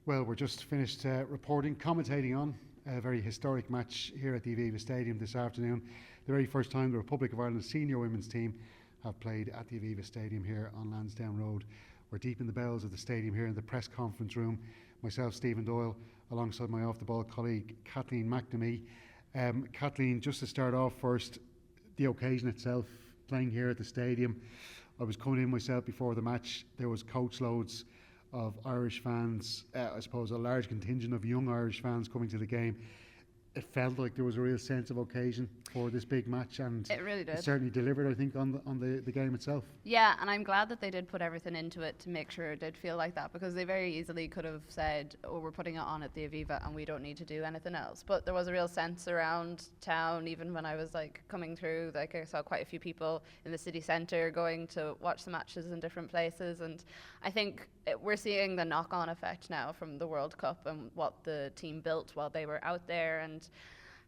Well, we're just finished commentating on a very historic match here at the Aviva Stadium this afternoon. The very first time the Republic of Ireland senior women's team have played at the Aviva Stadium here on Lansdowne Road. We're deep in the bowels of the stadium here in the press conference room. Myself, Stephen Doyle, alongside my off-the-ball colleague Kathleen McNamee. Kathleen, just to start off first, the occasion itself, playing here at the stadium. I was coming in myself before the match. There was coach loads of Irish fans, I suppose a large contingent of young Irish fans coming to the game. It felt like there was a real sense of occasion for this big match, and it really did. It certainly delivered, I think, on the game itself. Yeah, and I'm glad that they did put everything into it to make sure it did feel like that, because they very easily could have said, oh, we're putting it on at the Aviva and we don't need to do anything else. But there was a real sense around town. Even when I was coming through, I saw quite a few people in the city centre going to watch the matches in different places, and I think we're seeing the knock-on effect now from the World Cup and what the team built while they were out there. And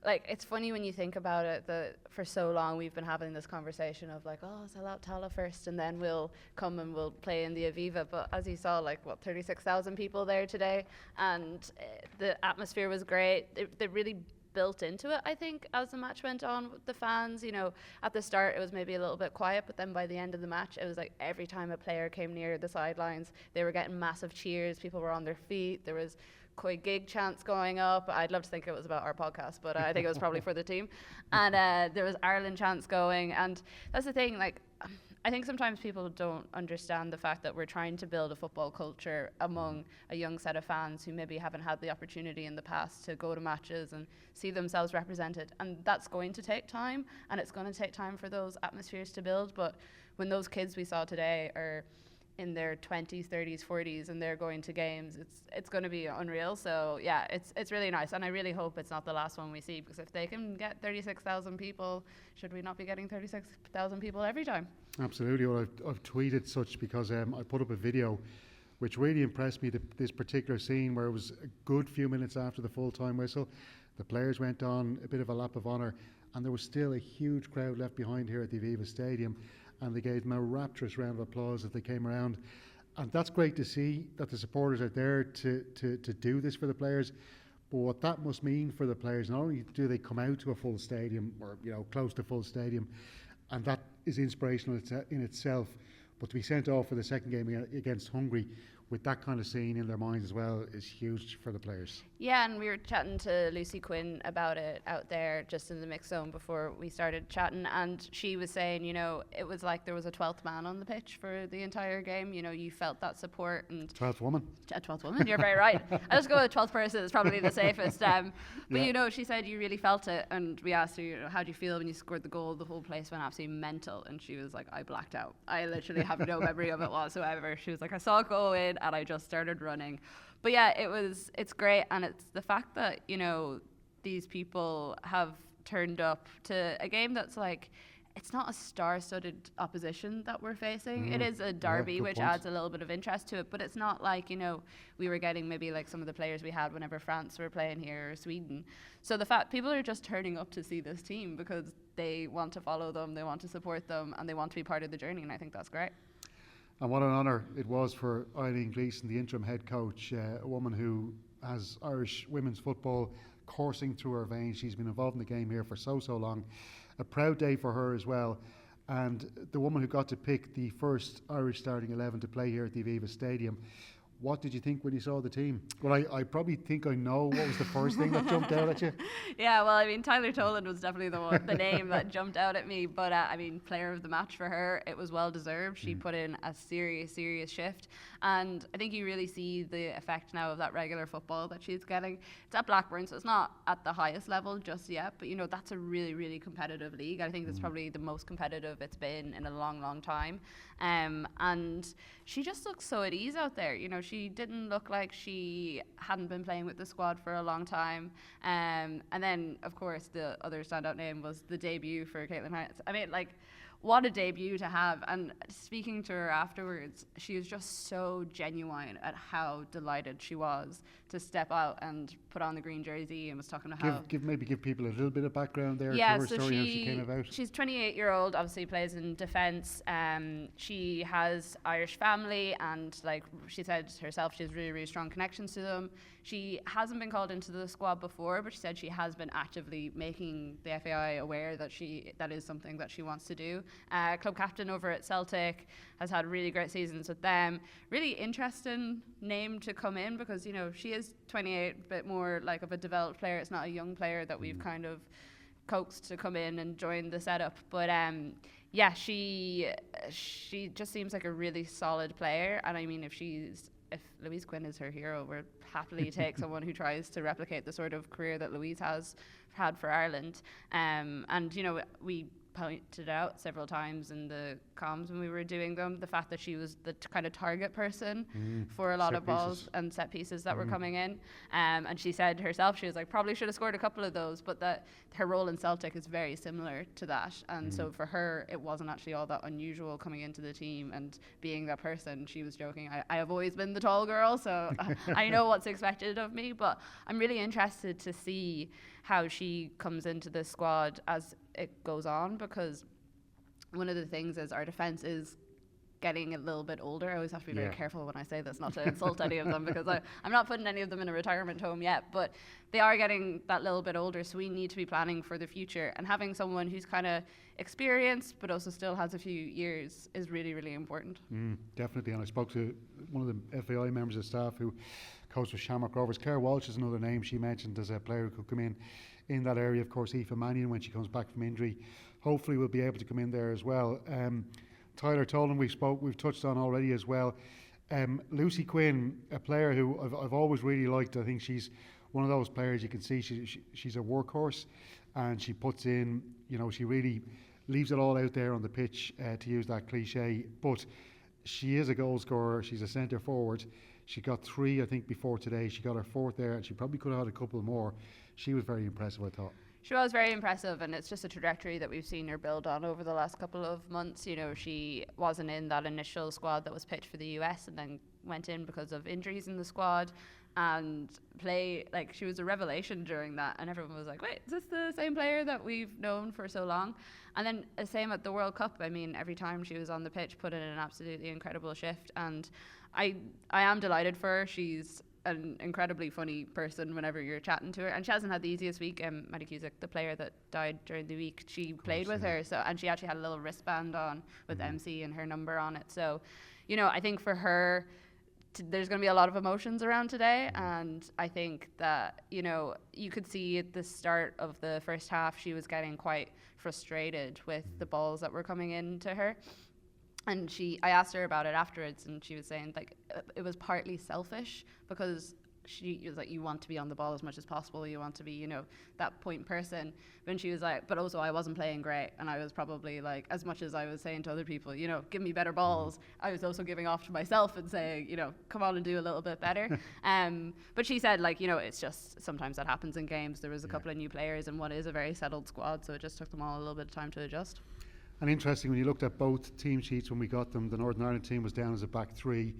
it's funny when you think about it that for so long we've been having this conversation of sell out Tala first and then we'll come and we'll play in the Aviva. But as you saw, 36,000 people there today, and the atmosphere was great. They really built into it, I think, as the match went on with the fans. At the start it was maybe a little bit quiet, but then by the end of the match it was like every time a player came near the sidelines they were getting massive cheers. People were on their feet. There was quite gig chants going up. I'd love to think it was about our podcast, but I think it was probably for the team. And there was Ireland chants going, and that's the thing, I think sometimes people don't understand the fact that we're trying to build a football culture among a young set of fans who maybe haven't had the opportunity in the past to go to matches and see themselves represented. And that's going to take time, and it's going to take time for those atmospheres to build. But when those kids we saw today are in their 20s, 30s, 40s, and they're going to games, it's going to be unreal. So yeah, it's really nice, and I really hope it's not the last one we see, because if they can get 36,000 people, should we not be getting 36,000 people every time? Absolutely. Well, I've tweeted such because I put up a video which really impressed me, this particular scene where it was a good few minutes after the full-time whistle. The players went on a bit of a lap of honour, and there was still a huge crowd left behind here at the Aviva Stadium, and they gave them a rapturous round of applause as they came around. And that's great to see that the supporters are there to do this for the players. But what that must mean for the players, not only do they come out to a full stadium or close to full stadium, and that is inspirational in itself, but to be sent off for the second game against Hungary with that kind of scene in their minds as well is huge for the players. Yeah, and we were chatting to Lucy Quinn about it out there just in the mix zone before we started chatting, and she was saying, it was like there was a 12th man on the pitch for the entire game. You felt that support. And 12th woman. A 12th woman, you're very right. I'll just go with 12th person, it's probably the safest. But yeah. She said you really felt it, and we asked her, how do you feel when you scored the goal? The whole place went absolutely mental, and she was like, I blacked out. I literally have no memory of it whatsoever. She was like, I saw it go in and I just started running. But yeah, it's great, and it's the fact that these people have turned up to a game that's it's not a star-studded opposition that we're facing. It is a derby, which adds a little bit of interest to it, but it's not we were getting maybe some of the players we had whenever France were playing here or Sweden. So the fact people are just turning up to see this team because they want to follow them, they want to support them, and they want to be part of the journey, and I think that's great. And what an honour it was for Eileen Gleason, the interim head coach, a woman who has Irish women's football coursing through her veins. She's been involved in the game here for so long. A proud day for her as well. And the woman who got to pick the first Irish starting 11 to play here at the Aviva Stadium. What did you think when you saw the team? Well, I probably think I know what was the first thing that jumped out at you. Yeah, well, Tyler Toland was definitely the name that jumped out at me. But, player of the match for her, it was well deserved. She put in a serious shift. And I think you really see the effect now of that regular football that she's getting. It's at Blackburn, so it's not at the highest level just yet. But, that's a really, really competitive league. I think that's probably the most competitive it's been in a long time. And she just looks so at ease out there. She didn't look like she hadn't been playing with the squad for a long time. And then, of course, the other standout name was the debut for Caitlin Hines. what a debut to have. And speaking to her afterwards, she was just so genuine at how delighted she was to step out and put on the green jersey, and was talking about how... Give people a little bit of background there to Yeah, her so story, how she came about. she's 28-year-old, obviously plays in defence. She has Irish family, and like she said herself, she has really, really strong connections to them. She hasn't been called into the squad before, but she said she has been actively making the FAI aware that that is something that she wants to do. Club captain over at Celtic, has had really great seasons with them. Really interesting name to come in, because, you know, she is 28, a bit more like of a developed player. It's not a young player that we've kind of coaxed to come in and join the setup. But yeah, she just seems like a really solid player. And I mean, if Louise Quinn is her hero, we'll happily take someone who tries to replicate the sort of career that Louise has had for Ireland. And, you know, we pointed out several times in the comms when we were doing them, the fact that she was the kind of target person for a lot of balls and set pieces that were coming in. And she said herself, she was like, probably should have scored a couple of those, but that her role in Celtic is very similar to that. And so for her, it wasn't actually all that unusual coming into the team and being that person. She was joking, I have always been the tall girl, so I know what's expected of me, but I'm really interested to see how she comes into the squad as it goes on, because one of the things is our defence is getting a little bit older. I always have to be very careful when I say this, not to insult any of them, because I'm not putting any of them in a retirement home yet, but they are getting that little bit older, so we need to be planning for the future, and having someone who's kind of experienced but also still has a few years is really, really important. Definitely, and I spoke to one of the FAI members of staff who coached with Shamrock Rovers. Claire Walsh is another name she mentioned as a player who could come in that area. Of course, Aoife Mannion, when she comes back from injury, hopefully will be able to come in there as well. Tyler Toland, we've touched on already as well. Lucy Quinn, a player who I've always really liked. I think she's one of those players you can see she's a workhorse, and she puts in, you know, she really leaves it all out there on the pitch, to use that cliche. But she is a goal scorer. She's a centre forward. She got 3, I think, before today. She got her 4th there, and she probably could have had a couple more. She was very impressive, I thought. She was very impressive, and it's just a trajectory that we've seen her build on over the last couple of months. You know, she wasn't in that initial squad that was picked for the US, and then went in because of injuries in the squad, and she was a revelation during that, and everyone was like, wait, is this the same player that we've known for so long? And then the same at the World Cup. I mean, every time she was on the pitch, put in an absolutely incredible shift, and I am delighted for her. She's an incredibly funny person whenever you're chatting to her, and she hasn't had the easiest week. Maddie Cusick, the player that died during the week, she played with her, and she actually had a little wristband on with MC and her number on it. So, you know, I think for her, there's going to be a lot of emotions around today, and I think that, you know, you could see at the start of the first half she was getting quite frustrated with the balls that were coming into her. And I asked her about it afterwards, and she was saying, like, it was partly selfish, because she was like, you want to be on the ball as much as possible, you want to be, you know, that point person. But she was like, but also I wasn't playing great, and I was probably like, as much as I was saying to other people, you know, give me better balls, I was also giving off to myself and saying, you know, come on and do a little bit better. But she said, like, you know, it's just sometimes that happens in games. There was a couple of new players, and what is a very settled squad, so it just took them all a little bit of time to adjust. And interesting, when you looked at both team sheets when we got them, the Northern Ireland team was down as a back 3,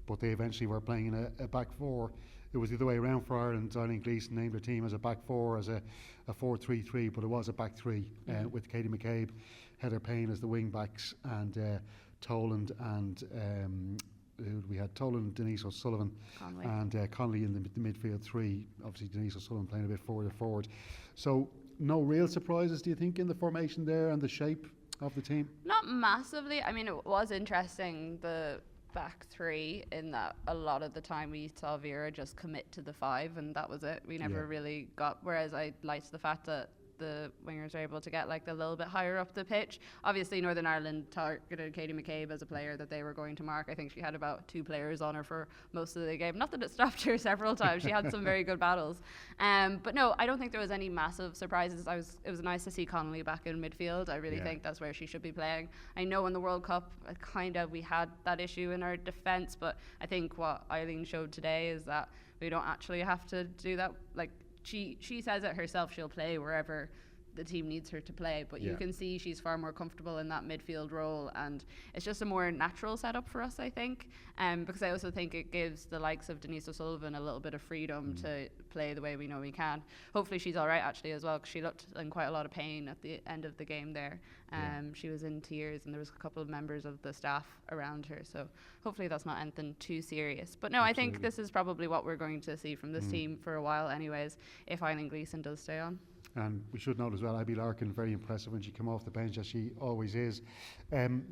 but they eventually were playing in a back 4. It was the other way around for Ireland. Eileen Gleason named her team as a back 4, as a 4-3-3, but it was a back 3 with Katie McCabe, Heather Payne as the wing backs, and Toland and we had Toland, Denise O'Sullivan, Conley. and Conley in the midfield 3. Obviously, Denise O'Sullivan playing a bit further forward. So, no real surprises, do you think, in the formation there and the shape of the team? Not massively. I mean, it was interesting, the back 3, in that a lot of the time we saw Vera just commit to the 5, and that was it. We never really got, whereas I liked the fact that the wingers are able to get like a little bit higher up the pitch. Obviously, Northern Ireland targeted Katie McCabe as a player that they were going to mark. I think she had about 2 players on her for most of the game. Not that it stopped her several times. She had some very good battles. But no, I don't think there was any massive surprises. It was nice to see Connolly back in midfield. I really think that's where she should be playing. I know in the World Cup, we had that issue in our defence, but I think what Eileen showed today is that we don't actually have to do that. Like, she says it herself, she'll play wherever the team needs her to play, but Yeah. you can see she's far more comfortable in that midfield role, and it's just a more natural setup for us, I think, because I also think it gives the likes of Denise O'Sullivan a little bit of freedom to play the way we know we can. Hopefully she's all right actually as well, because she looked in quite a lot of pain at the end of the game there. She was in tears, and there was a couple of members of the staff around her, so hopefully that's not anything too serious. But no, I think this is probably what we're going to see from this team for a while anyways, if Eileen Gleason does stay on. And we should note as well, Abby Larkin, very impressive when she came off the bench, as she always is.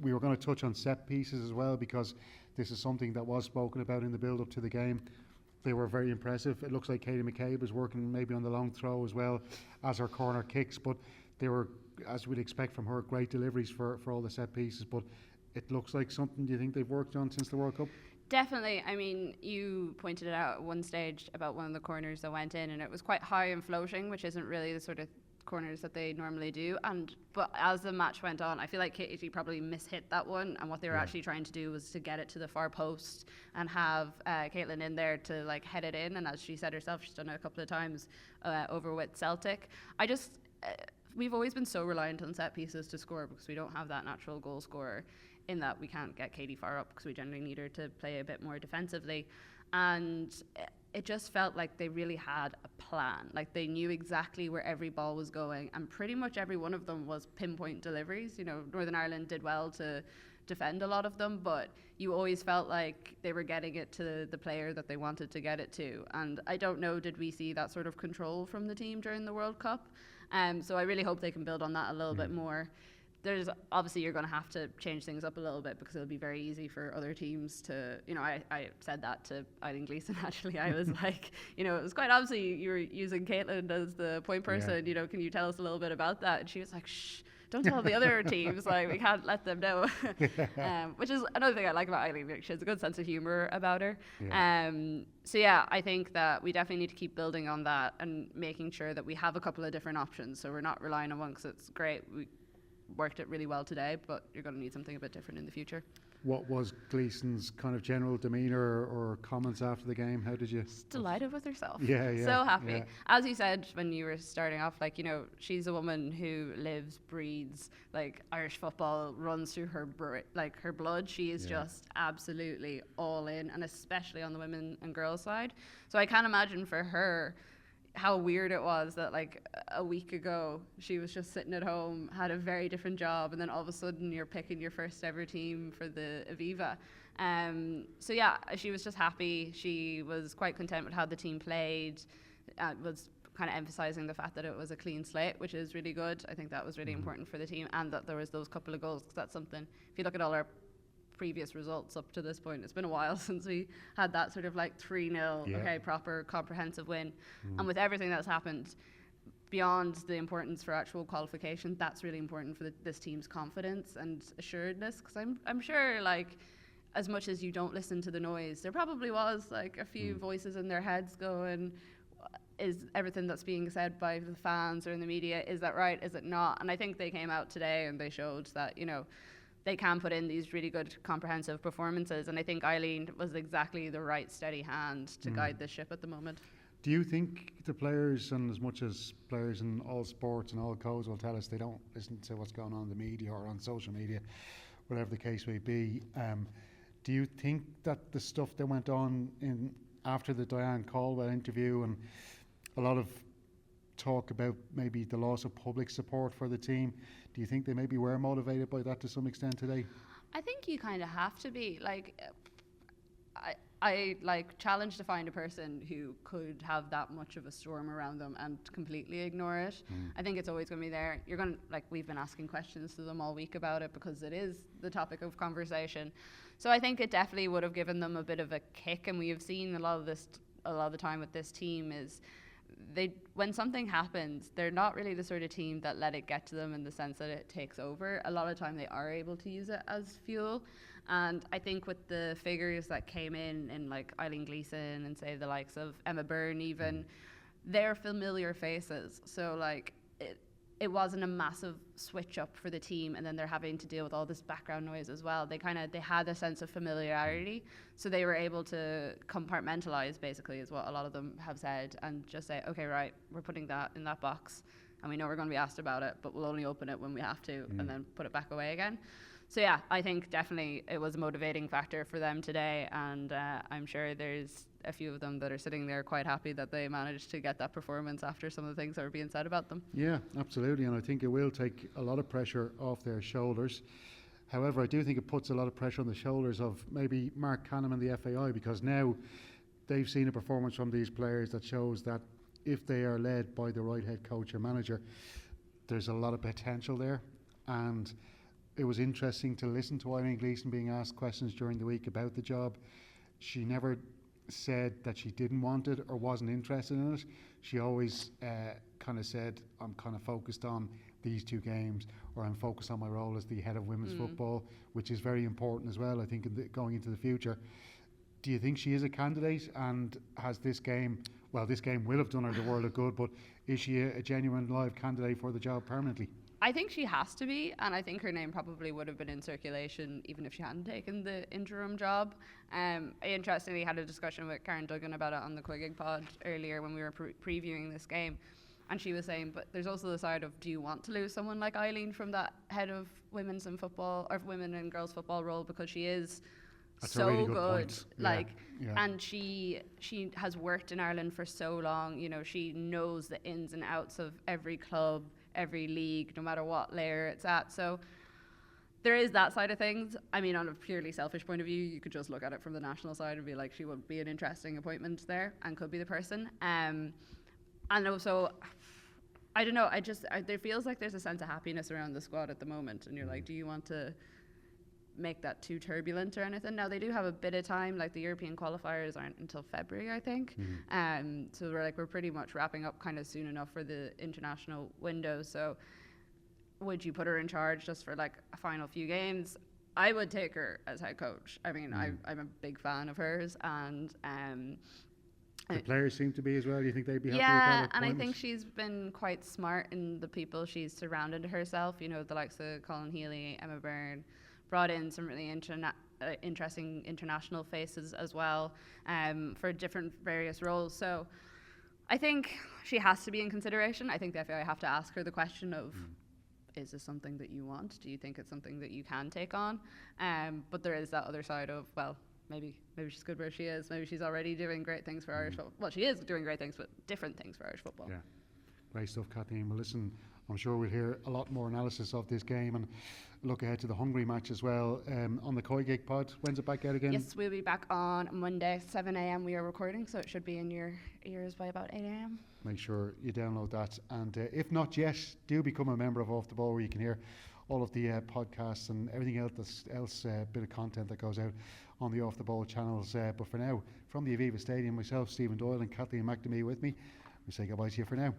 We were going to touch on set pieces as well, because this is something that was spoken about in the build-up to the game. They were very impressive. It looks like Katie McCabe was working maybe on the long throw as well as her corner kicks, but they were, as we'd expect from her, great deliveries for all the set pieces. But it looks like something, do you think they've worked on since the World Cup? Definitely. I mean, you pointed it out at one stage about one of the corners that went in, and it was quite high and floating, which isn't really the sort of corners that they normally do. But as the match went on, I feel like Katie probably mishit that one, and what they were actually trying to do was to get it to the far post and have Caitlin in there to like head it in. And as she said herself, she's done it a couple of times over with Celtic. We've always been so reliant on set pieces to score, because we don't have that natural goal scorer, in that we can't get Katie far up, because we generally need her to play a bit more defensively. And it just felt like they really had a plan. Like they knew exactly where every ball was going, and pretty much every one of them was pinpoint deliveries. You know, Northern Ireland did well to defend a lot of them, but you always felt like they were getting it to the player that they wanted to get it to. And I don't know, did we see that sort of control from the team during the World Cup? So I really hope they can build on that a little bit more. There's obviously, you're going to have to change things up a little bit, because it'll be very easy for other teams to, you know, I said that to Eileen Gleason actually. I was like, you know, it was quite obviously you were using Caitlin as the point person, you know, can you tell us a little bit about that? And she was like, shh, don't tell the other teams, like we can't let them know. Which is another thing I like about Eileen. She has a good sense of humor about her. So yeah, I think that we definitely need to keep building on that and making sure that we have a couple of different options, so we're not relying on one, because it's great, we worked it really well today, but you're going to need something a bit different in the future. What was Gleason's kind of general demeanour or comments after the game? How did you? Just delighted with herself. Yeah. So happy. Yeah. As you said when you were starting off, like, you know, she's a woman who lives, breathes, like Irish football runs through her her blood. She is just absolutely all in, and especially on the women and girls side. So I can't imagine for her how weird it was that like a week ago she was just sitting at home, had a very different job, and then all of a sudden you're picking your first ever team for the Aviva. So yeah, she was just happy. She was quite content with how the team played. Was kind of emphasizing the fact that it was a clean slate, which is really good. I think that was really important for the team, and that there was those couple of goals, because that's something, if you look at all our previous results up to this point, it's been a while since we had that sort of like 3-0 proper comprehensive win. And with everything that's happened, beyond the importance for actual qualification, that's really important for this team's confidence and assuredness, because I'm sure, like, as much as you don't listen to the noise, there probably was like a few voices in their heads going, is everything that's being said by the fans or in the media, is that right, is it not? And I think they came out today and they showed that, you know, they can put in these really good comprehensive performances, and I think Eileen was exactly the right steady hand to guide this ship at the moment. Do you think the players, and as much as players in all sports and all codes will tell us they don't listen to what's going on in the media or on social media, whatever the case may be, do you think that the stuff that went on after the Diane Caldwell interview, and a lot of talk about maybe the loss of public support for the team, do you think they maybe were motivated by that to some extent today? I think you kind of have to be. Like, I like challenge to find a person who could have that much of a storm around them and completely ignore it. I think it's always going to be there. You're going to, like, we've been asking questions to them all week about it, because it is the topic of conversation. So I think it definitely would have given them a bit of a kick, and we have seen a lot of the time with this team is when something happens, they're not really the sort of team that let it get to them in the sense that it takes over. A lot of time they are able to use it as fuel. And I think with the figures that came in like Eileen Gleason and say the likes of Emma Byrne even, they're familiar faces. So like it wasn't a massive switch up for the team, and then they're having to deal with all this background noise as well. They had a sense of familiarity, so they were able to compartmentalize, basically, is what a lot of them have said, and just say, okay, right, we're putting that in that box. and we know we're going to be asked about it, but we'll only open it when we have to and then put it back away again. So yeah, I think definitely it was a motivating factor for them today, and I'm sure there's a few of them that are sitting there quite happy that they managed to get that performance after some of the things that were being said about them. Yeah, absolutely, and I think it will take a lot of pressure off their shoulders. However, I do think it puts a lot of pressure on the shoulders of maybe Mark Canham and the FAI, because now they've seen a performance from these players that shows that if they are led by the right head coach or manager, there's a lot of potential there. And it was interesting to listen to Eileen Gleason being asked questions during the week about the job. She never said that she didn't want it or wasn't interested in it. She always kind of said, I'm kind of focused on these 2 games, or I'm focused on my role as the head of women's football, which is very important as well, I think, going into the future. Do you think she is a candidate, and has this game, well, this game will have done her the world of good, but is she a genuine live candidate for the job permanently? I think she has to be, and I think her name probably would have been in circulation even if she hadn't taken the interim job. I interestingly had a discussion with Karen Duggan about it on the Quigging pod earlier when we were previewing this game, and she was saying, but there's also the side of, do you want to lose someone like Eileen from that head of women's and football, or women and girls football role, because she is That's so a really good good, point. like, Yeah. and she has worked in Ireland for so long. You know, she knows the ins and outs of every club, every league, no matter what layer it's at. So there is that side of things. I mean, on a purely selfish point of view, you could just look at it from the national side and be like, she would be an interesting appointment there and could be the person. And also, I don't know, there feels like there's a sense of happiness around the squad at the moment, and you're like, do you want to make that too turbulent or anything? Now, they do have a bit of time, like the European qualifiers aren't until February, I think. So we're pretty much wrapping up kind of soon enough for the international window. So would you put her in charge just for like a final few games? I would take her as head coach. I mean, I'm a big fan of hers, and the players seem to be as well. Do you think they'd be happy with that yeah, appointment? and I think she's been quite smart in the people she's surrounded herself. You know, the likes of Colin Healy, Emma Byrne, brought in some really interesting international faces as well, for different various roles. So I think she has to be in consideration. I think the FAI have to ask her the question of, is this something that you want? Do you think it's something that you can take on? But there is that other side of, well, maybe she's good where she is. Maybe she's already doing great things for Irish football. Well, she is doing great things, but different things for Irish football. Yeah, great stuff, Kathleen. Well, listen, I'm sure we'll hear a lot more analysis of this game and look ahead to the Hungary match as well on the Koi Gig pod. When's it back out again? Yes, we'll be back on Monday, 7 a.m. we are recording, so it should be in your ears by about 8 a.m. Make sure you download that. And if not yet, do become a member of Off the Ball, where you can hear all of the podcasts and everything else, bit of content that goes out on the Off the Ball channels. But for now, from the Aviva Stadium, myself, Stephen Doyle and Kathleen McNamee with me, we say goodbye to you for now.